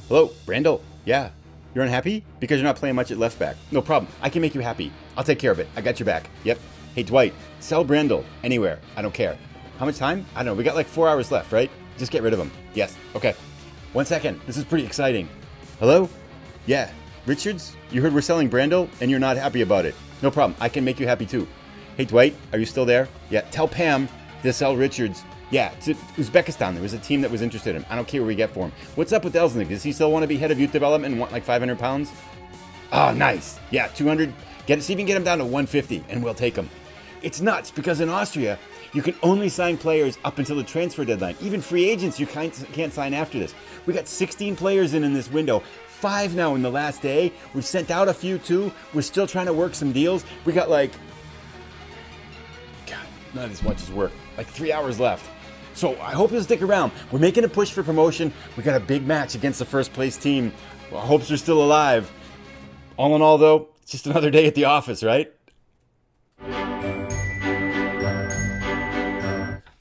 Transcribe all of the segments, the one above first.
Hello, Brandel. Yeah. You're unhappy? Because you're not playing much at left back. No problem. I can make you happy. I'll take care of it. I got your back. Yep. Hey, Dwight. Sell Brandel. Anywhere. I don't care. How much time? I don't know. We got like 4 hours left, right? Just get rid of him. Yes. Okay. 1 second. This is pretty exciting. Hello? Yeah. Richards? You heard we're selling Brandel and you're not happy about it. No problem. I can make you happy too. Hey, Dwight. Are you still there? Yeah. Tell Pam to sell Richards. Yeah, to Uzbekistan. There was a team that was interested in him. I don't care what we get for him. What's up with Elsnik? Does he still want to be head of youth development and want like 500 pounds? Oh, nice. Yeah, 200. See if you can get him down to 150 and we'll take him. It's nuts because in Austria, you can only sign players up until the transfer deadline. Even free agents, you can't sign after this. We got 16 players in this window. 5 now in the last day. We've sent out a few too. We're still trying to work some deals. We got like, God, not as much as work. Like 3 hours left. So I hope you'll stick around. We're making a push for promotion. We got a big match against the first place team. Our hopes are still alive. All in all, though, it's just another day at the office, right?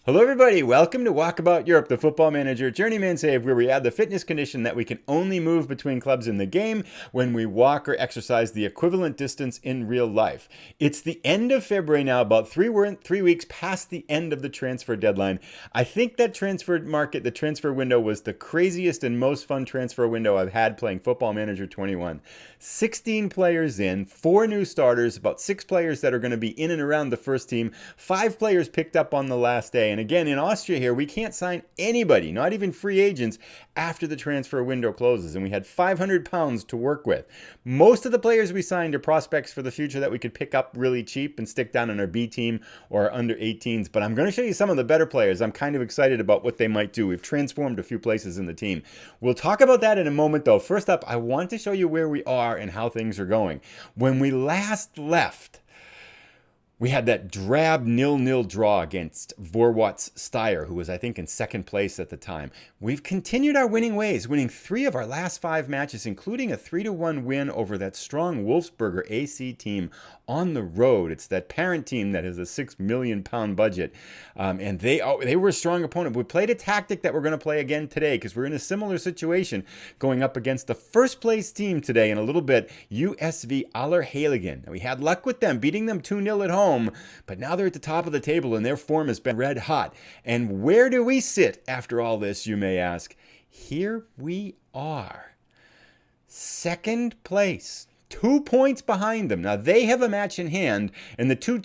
Hello, everybody. Welcome to Walkabout Europe, the Football Manager Journeyman Save, where we add the fitness condition that we can only move between clubs in the game when we walk or exercise the equivalent distance in real life. It's the end of February now, about 3 weeks past the end of the transfer deadline. I think that transfer market, the transfer window, was the craziest and most fun transfer window I've had playing Football Manager 21. 16 players in, 4 new starters, about 6 players that are going to be in and around the first team, 5 players picked up on the last day. And again, in Austria here, we can't sign anybody, not even free agents, after the transfer window closes. And we had 500 pounds to work with. Most of the players we signed are prospects for the future that we could pick up really cheap and stick down in our B team or our under 18s. But I'm going to show you some of the better players. I'm kind of excited about what they might do. We've transformed a few places in the team. We'll talk about that in a moment, though. First up, I want to show you where we are and how things are going. When we last left, we had that drab 0-0 draw against Vorwärts Steyr, who was, I think, in second place at the time. We've continued our winning ways, winning 3 of our last 5 matches, including a 3-1 win over that strong Wolfsberger AC team on the road. It's that parent team that has a £6 million budget, and they were a strong opponent. We played a tactic that we're going to play again today because we're in a similar situation going up against the first place team today in a little bit, SV Allerheiligen. And we had luck with them, beating them 2-0 at home, but now they're at the top of the table and their form has been red hot. And where do we sit after all this, you may ask? Here we are. Second place. 2 points behind them. Now, they have a match in hand, and the 2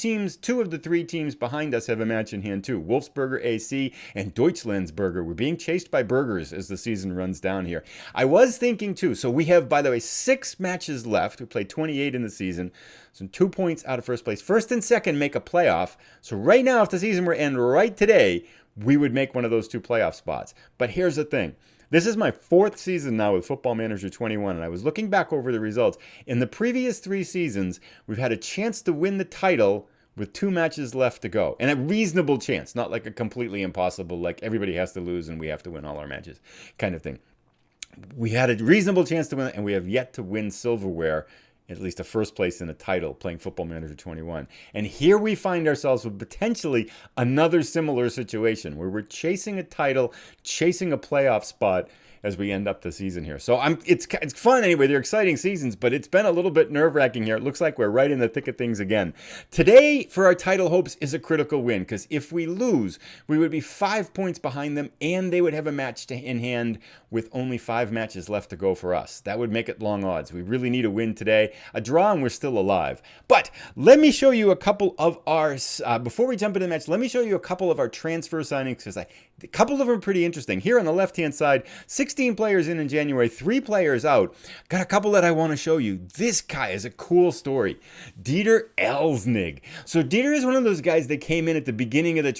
of the 3 teams behind us have a match in hand, too. Wolfsberger AC and Deutschlandsberger. We're being chased by burgers as the season runs down here. I was thinking, too, so we have, by the way, 6 matches left. We played 28 in the season, so 2 points out of first place. First and second make a playoff. So right now, if the season were to end right today, we would make one of those 2 playoff spots. But here's the thing. This is my 4th season now with Football Manager 21, and I was looking back over the results. In the previous 3 seasons, we've had a chance to win the title with 2 matches left to go. And a reasonable chance, not like a completely impossible, like everybody has to lose and we have to win all our matches kind of thing. We had a reasonable chance to win it, and we have yet to win silverware, at least a first place in a title, playing Football Manager 21. And here we find ourselves with potentially another similar situation where we're chasing a title, chasing a playoff spot as we end up the season here. So it's fun anyway. They're exciting seasons, but it's been a little bit nerve-wracking here. It looks like we're right in the thick of things again. Today, for our title hopes, is a critical win, because if we lose, we would be 5 points behind them, and they would have a match in hand with only 5 matches left to go for us. That would make it long odds. We really need a win today. A draw, and we're still alive. But let me show you a couple of our, before we jump into the match, let me show you a couple of our transfer signings, because a couple of them are pretty interesting. Here on the left-hand side, 16 players in January, 3 players out. Got a couple that I want to show you. This guy is a cool story. Dieter Elsnig. So Dieter is one of those guys that came in at the beginning of the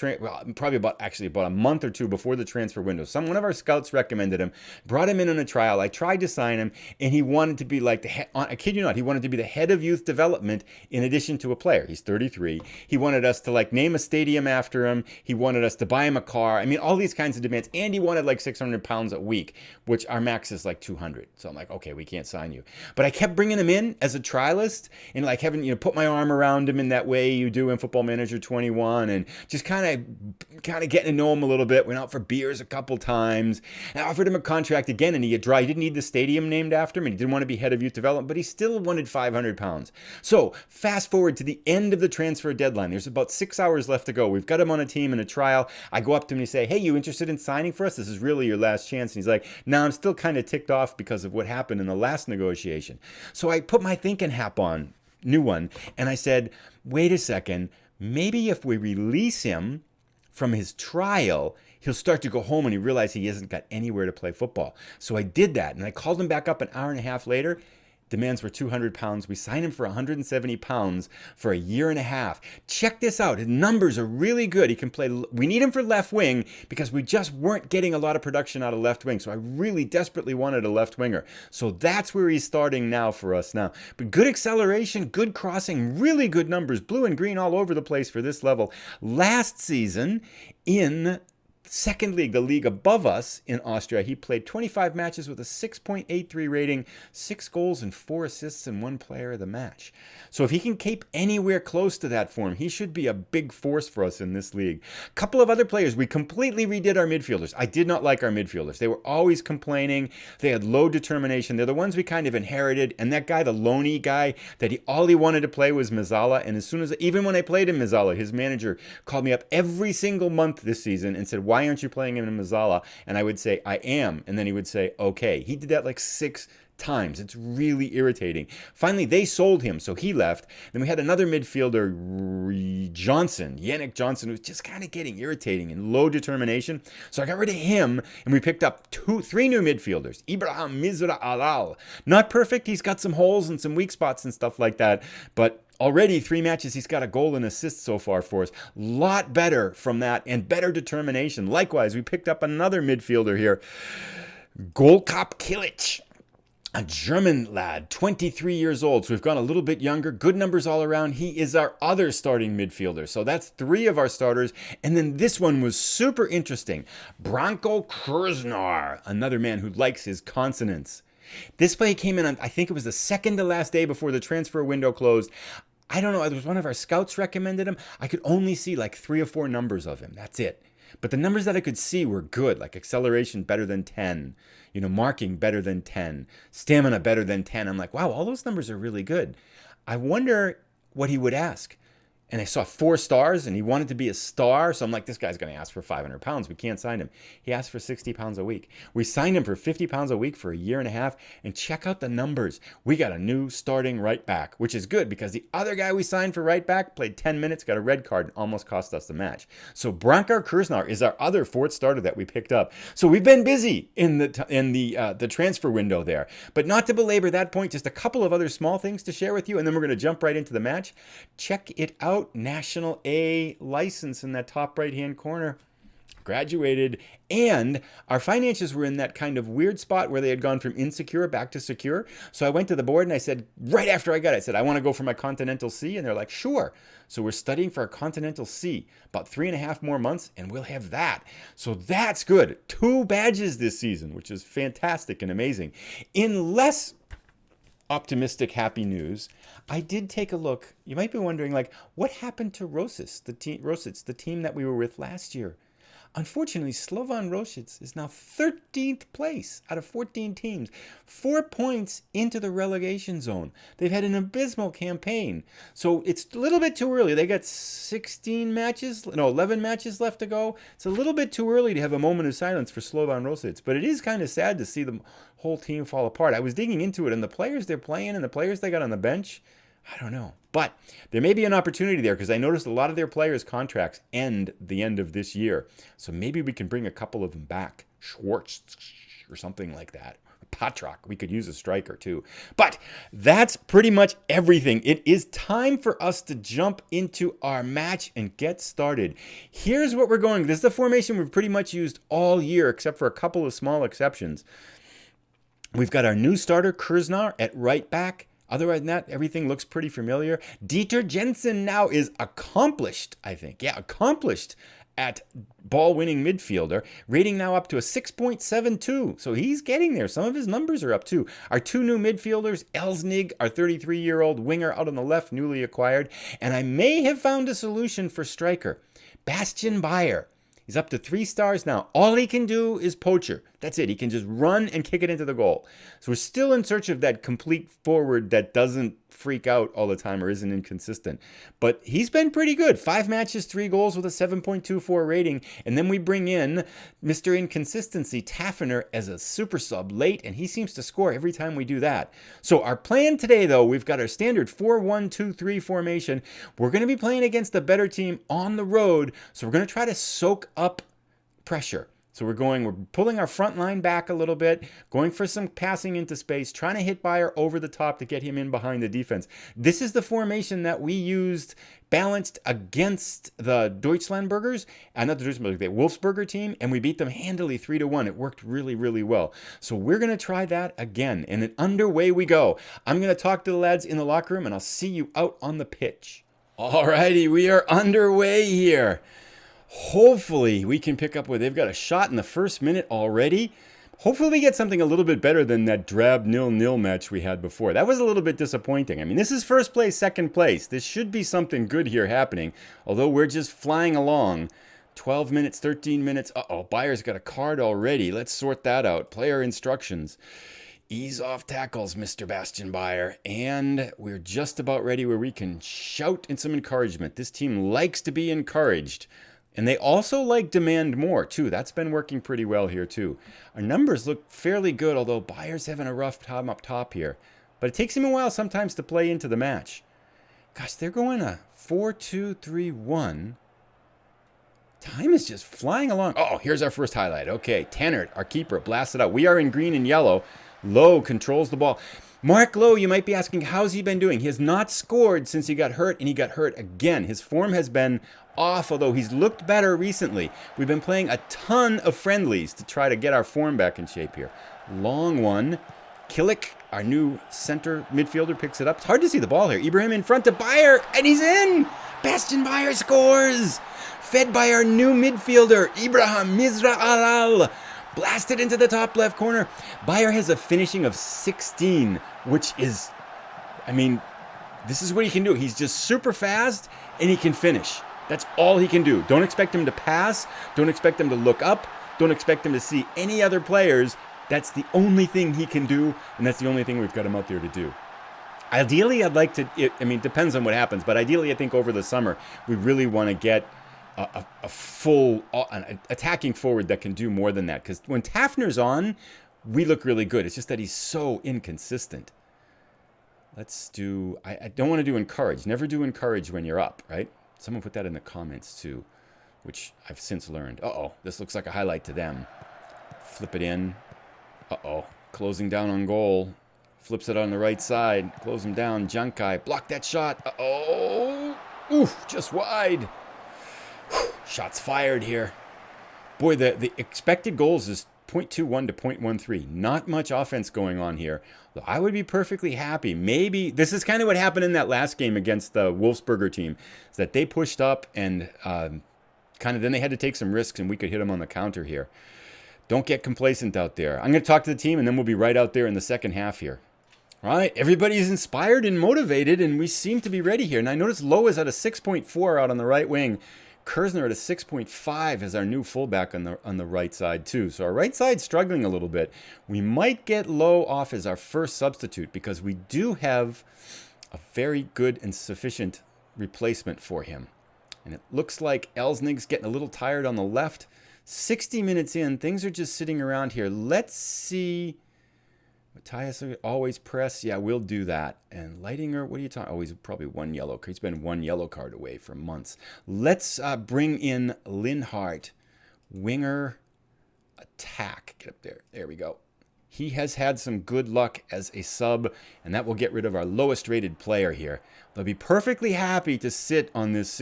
probably about a month or 2 before the transfer window. One of our scouts recommended him, brought him in on a trial. I tried to sign him, and he wanted to be like the head, I kid you not, he wanted to be the head of youth development in addition to a player. He's 33. He wanted us to like name a stadium after him. He wanted us to buy him a car. I mean, all these kinds of demands. And he wanted like 600 pounds a week, which our max is like 200. So I'm like, okay, we can't sign you. But I kept bringing him in as a trialist and like having, put my arm around him in that way you do in Football Manager 21 and just kind of getting to know him a little bit. Went out for beers a couple times. I offered him a contract again, and he had dry. He didn't need the stadium named after him, and he didn't want to be head of youth development, but he still wanted 500 pounds. So fast forward to the end of the transfer deadline. There's about 6 hours left to go. We've got him on a team in a trial. I go up to him and say, hey, you interested in signing for us? This is really your last chance. And he's like, no, I'm still kind of ticked off because of what happened in the last negotiation. So I put my thinking hat on, new one, and I said, wait a second, maybe if we release him from his trial, he'll start to go home and he realized he hasn't got anywhere to play football. So I did that, and I called him back up an hour and a half later. Demands were 200 pounds. We signed him for 170 pounds for a year and a half. Check this out. His numbers are really good. He can play. We need him for left wing because we just weren't getting a lot of production out of left wing. So I really desperately wanted a left winger. So that's where he's starting now for us now. But good acceleration, good crossing, really good numbers, blue and green all over the place for this level. Last season in second league, the league above us in Austria, he played 25 matches with a 6.83 rating, 6 goals and 4 assists and 1 player of the match. So if he can keep anywhere close to that form, he should be a big force for us in this league. A couple of other players, we completely redid our midfielders. I did not like our midfielders. They were always complaining. They had low determination. They're the ones we kind of inherited. And that guy, the loney guy, that all he wanted to play was Mazzala. And as soon as, even when I played in Mazzala, his manager called me up every single month this season and said, why aren't you playing him in Mazzala? And I would say, I am. And then he would say, okay. He did that like 6 times. It's really irritating. Finally, they sold him, so he left. Then we had another midfielder, Yannick Johnson, who was just kind of getting irritating and low determination. So I got rid of him, and we picked up 3 new midfielders. Ibrahimovic. Not perfect. He's got some holes and some weak spots and stuff like that, but already 3 matches, he's got a goal and assist so far for us. Lot better from that and better determination. Likewise, we picked up another midfielder here, Walkabout, a German lad, 23 years old. So we've gone a little bit younger. Good numbers all around. He is our other starting midfielder. So that's 3 of our starters. And then this one was super interesting. Branko Kurznar, another man who likes his consonants. This play came in on, I think it was the second to last day before the transfer window closed. I don't know. It was one of our scouts recommended him. I could only see like 3 or 4 numbers of him. That's it. But the numbers that I could see were good, like acceleration better than 10, marking better than 10, stamina better than 10. I'm like, wow, all those numbers are really good. I wonder what he would ask. And I saw 4 stars, and he wanted to be a star. So I'm like, this guy's going to ask for 500 pounds. We can't sign him. He asked for 60 pounds a week. We signed him for 50 pounds a week for a year and a half. And check out the numbers. We got a new starting right back, which is good because the other guy we signed for right back played 10 minutes, got a red card, and almost cost us the match. So Branko Kurznar is our other 4th starter that we picked up. So we've been busy in the transfer window there. But not to belabor that point, just a couple of other small things to share with you, and then we're going to jump right into the match. Check it out. National A license in that top right hand corner. Graduated, and our finances were in that kind of weird spot where they had gone from insecure back to secure. So I went to the board and I said, right after I got it, I said, I want to go for my Continental C. And they're like, sure. So we're studying for a Continental C, about 3.5 more months, and we'll have that. So that's good. 2 badges this season, which is fantastic and amazing. In less optimistic, happy news, I did take a look. You might be wondering, like, what happened to Rositz, the team that we were with last year? Unfortunately, Slovan Rositz is now 13th place out of 14 teams, 4 points into the relegation zone. They've had an abysmal campaign. So it's a little bit too early. They got 11 matches left to go. It's a little bit too early to have a moment of silence for Slovan Rositz, but it is kind of sad to see the whole team fall apart. I was digging into it, and the players they're playing and the players they got on the bench, I don't know. But there may be an opportunity there because I noticed a lot of their players' contracts end the end of this year. So maybe we can bring a couple of them back. Schwartz or something like that. Patrak. We could use a striker too. But that's pretty much everything. It is time for us to jump into our match and get started. Here's what we're going. This is the formation we've pretty much used all year except for a couple of small exceptions. We've got our new starter, Kurznar, at right back. Otherwise than that, everything looks pretty familiar. Dieter Jensen now is accomplished, I think. Yeah, accomplished at ball-winning midfielder, rating now up to a 6.72. So he's getting there. Some of his numbers are up too. Our two new midfielders, Elsnig, our 33-year-old winger out on the left, newly acquired, and I may have found a solution for striker, Bastian Bayer. He's up to 3 stars now. All he can do is poacher. That's it. He can just run and kick it into the goal. So we're still in search of that complete forward that doesn't freak out all the time or isn't inconsistent. But he's been pretty good. 5 matches, 3 goals with a 7.24 rating. And then we bring in Mr. Inconsistency, Taffner, as a super sub late, and he seems to score every time we do that. So our plan today, though, we've got our standard 4-1-2-3 formation. We're going to be playing against the better team on the road, so we're going to try to soak up pressure. So we're pulling our front line back a little bit, going for some passing into space, trying to hit Bayer over the top to get him in behind the defense. This is the formation that we used balanced against the Deutschlandburgers, not the Deutschlandburgers, the Wolfsburger team, and we beat them handily 3-1. It worked really, really well. So we're going to try that again, and then underway we go. I'm going to talk to the lads in the locker room, and I'll see you out on the pitch. All righty, we are underway here. Hopefully we can pick up where they've got a shot in the first minute already. Hopefully we get something a little bit better than that drab 0-0 match we had before. That was a little bit disappointing. I mean, this is first place, second place. This should be something good here happening, although we're just flying along. 12 minutes, 13 minutes. Uh-oh, Bayer's got a card already. Let's sort that out. Player instructions. Ease off tackles, Mr. Bastian Bayer. And we're just about ready where we can shout in some encouragement. This team likes to be encouraged. And they also demand more, too. That's been working pretty well here, too. Our numbers look fairly good, although Bayer's having a rough time up top here. But it takes him a while sometimes to play into the match. Gosh, they're going a 4-2-3-1. Time is just flying along. Oh, here's our first highlight. Okay, Tannert, our keeper, blasted out. We are in green and yellow. Lowe controls the ball. Mark Lowe, you might be asking, how's he been doing? He has not scored since he got hurt, and he got hurt again. His form has been off, although he's looked better recently. We've been playing a ton of friendlies to try to get our form back in shape here. Long one. Killick, our new center midfielder, picks it up. It's hard to see the ball here. Ibrahim in front to Bayer, and he's in! Bastian Bayer scores! Fed by our new midfielder, Ibrahim Mizra-Alal. Blasted into the top left corner. Bayer has a finishing of 16, which is, I mean, this is what he can do. He's just super fast, and he can finish. That's all he can do. Don't expect him to pass. Don't expect him to look up. Don't expect him to see any other players. That's the only thing he can do, and that's the only thing we've got him out there to do. Ideally, I'd like to, it depends on what happens, but ideally, I think over the summer, we really want to get a full attacking forward that can do more than that. Because when Taffner's on, we look really good. It's just that he's so inconsistent. Let's do, I don't want to do encourage. Never do encourage when you're up, right? Someone put that in the comments too, which I've since learned. Uh-oh, this looks like a highlight to them. Flip it in. Uh-oh, closing down on goal. Flips it on the right side. Close him down. Junkai, block that shot. Uh-oh. Oof, just wide. Shots fired here. Boy, the expected goals is 0.21 to 0.13. Not much offense going on here. I would be perfectly happy. Maybe this is kind of what happened in that last game against the Wolfsburger team, is that they pushed up and then they had to take some risks, and we could hit them on the counter here. Don't get complacent out there. I'm going to talk to the team, and then we'll be right out there in the second half here. All right, everybody's inspired and motivated, and we seem to be ready here. And I notice Lowe is at a 6.4 out on the right wing. Kersner at a 6.5 as our new fullback on the right side too. So our right side's struggling a little bit. We might get Lowe off as our first substitute because we do have a very good and sufficient replacement for him. And it looks like Elsnig's getting a little tired on the left. 60 minutes in, things are just sitting around here. Let's see. Matthias, always press. Yeah, we'll do that. And Leitinger, what are you talking? Oh, he's probably one yellow. He's been one yellow card away for months. Let's bring in Linhart. Winger attack. Get up there. There we go. He has had some good luck as a sub, and that will get rid of our lowest rated player here. They'll be perfectly happy to sit on this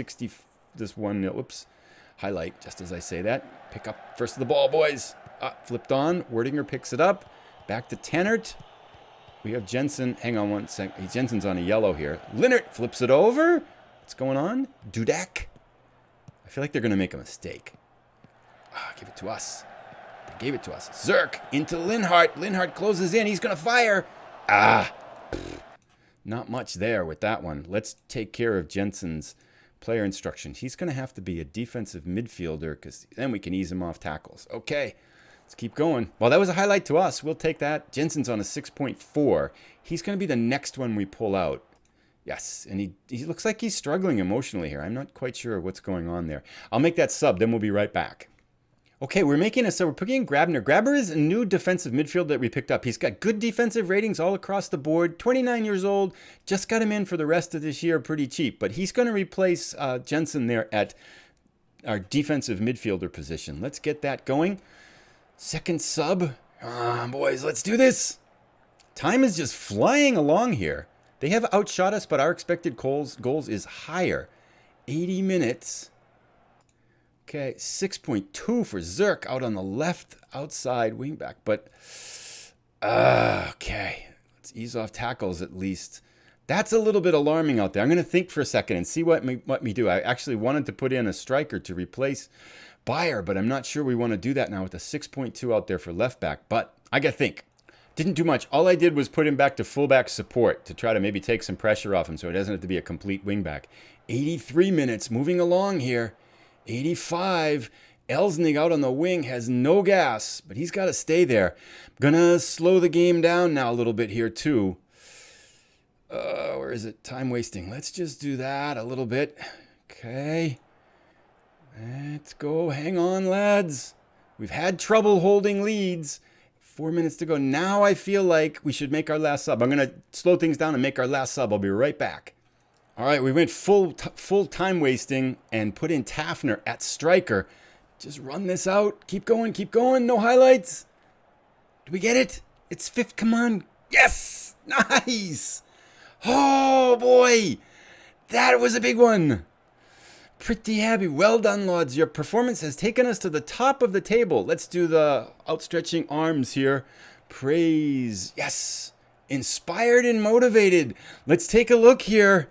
highlight, just as I say that. Pick up first of the ball, boys. Flipped on. Werdinger picks it up. Back to Tannert. We have Jensen. Hang on one second. Jensen's on a yellow here. Linnert flips it over. What's going on? Dudek. I feel like they're going to make a mistake. Give it to us. They gave it to us. Zirk into Linhart. Linhart closes in. He's going to fire. Not much there with that one. Let's take care of Jensen's player instruction. He's going to have to be a defensive midfielder because then we can ease him off tackles. Okay, let's keep going. Well, that was a highlight to us. We'll take that. Jensen's on a 6.4. He's going to be the next one we pull out. Yes, and he looks like he's struggling emotionally here. I'm not quite sure what's going on there. I'll make that sub, then we'll be right back. Okay, we're making a sub. We're putting in Grabner. Grabner is a new defensive midfielder that we picked up. He's got good defensive ratings all across the board. 29 years old. Just got him in for the rest of this year pretty cheap. But he's going to replace Jensen there at our defensive midfielder position. Let's get that going. Second sub. Boys, let's do this. Time is just flying along here. They have outshot us, but our expected goals is higher. 80 minutes. Okay, 6.2 for Zirk out on the left outside wingback. But, okay, let's ease off tackles at least. That's a little bit alarming out there. I'm going to think for a second and see what me do. I actually wanted to put in a striker to replace Bayer, but I'm not sure we want to do that now with a 6.2 out there for left back. But I got to think. Didn't do much. All I did was put him back to fullback support to try to maybe take some pressure off him so it doesn't have to be a complete wingback. 83 minutes, moving along here. 85. Elsnig out on the wing has no gas, but he's got to stay there. I'm going to slow the game down now a little bit here too. Where is it? Time wasting. Let's just do that a little bit. Okay. Let's go. Hang on, lads. We've had trouble holding leads. 4 minutes to go. Now I feel like we should make our last sub. I'm going to slow things down and make our last sub. I'll be right back. All right, we went full time wasting and put in Tafner at striker. Just run this out. Keep going, keep going. No highlights. Do we get it? It's fifth. Come on. Yes! Nice! Oh, boy. That was a big one. Pretty happy. Well done, lads. Your performance has taken us to the top of the table. Let's do the outstretching arms here. Praise. Yes. Inspired and motivated. Let's take a look here.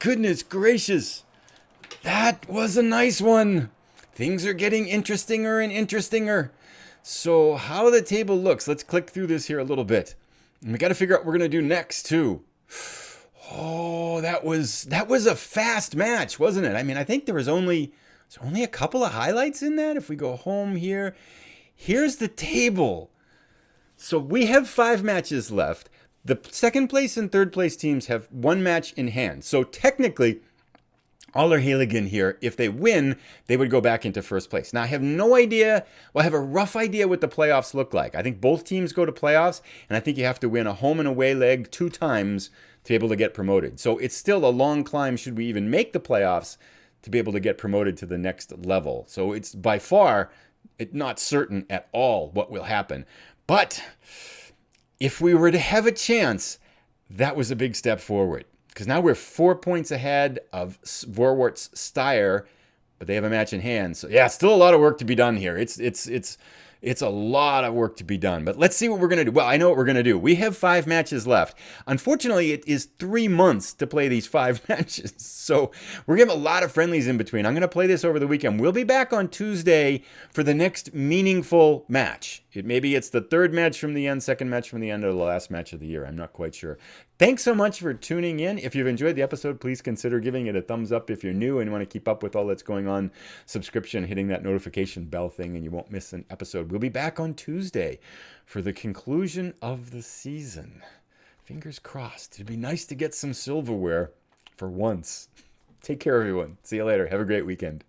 Goodness gracious. That was a nice one. Things are getting interestinger and interestinger. So how the table looks. Let's click through this here a little bit. And we got to figure out what we're going to do next too. Oh, that was a fast match, wasn't it? I mean, I think there was only a couple of highlights in that. If we go home here, here's the table. So we have 5 matches left. The second place and third place teams have 1 match in hand. So technically, Allerheiligen here, if they win, they would go back into first place. Now, I have no idea. Well, I have a rough idea what the playoffs look like. I think both teams go to playoffs, and I think you have to win a home and away leg 2 times to be able to get promoted. So it's still a long climb should we even make the playoffs to be able to get promoted to the next level. So it's by far not certain at all what will happen. But if we were to have a chance, that was a big step forward. Because now we're 4 points ahead of Vorwart's Steyr, but they have a match in hand. So yeah, still a lot of work to be done here. It's a lot of work to be done. But let's see what we're going to do. Well, I know what we're going to do. We have 5 matches left. Unfortunately, it is 3 months to play these 5 matches. So we're going to have a lot of friendlies in between. I'm going to play this over the weekend. We'll be back on Tuesday for the next meaningful match. Maybe it's the 3rd match from the end, 2nd match from the end, or the last match of the year. I'm not quite sure. Thanks so much for tuning in. If you've enjoyed the episode, please consider giving it a thumbs up if you're new and want to keep up with all that's going on. Subscription, hitting that notification bell thing, and you won't miss an episode. We'll be back on Tuesday for the conclusion of the season. Fingers crossed. It'd be nice to get some silverware for once. Take care, everyone. See you later. Have a great weekend.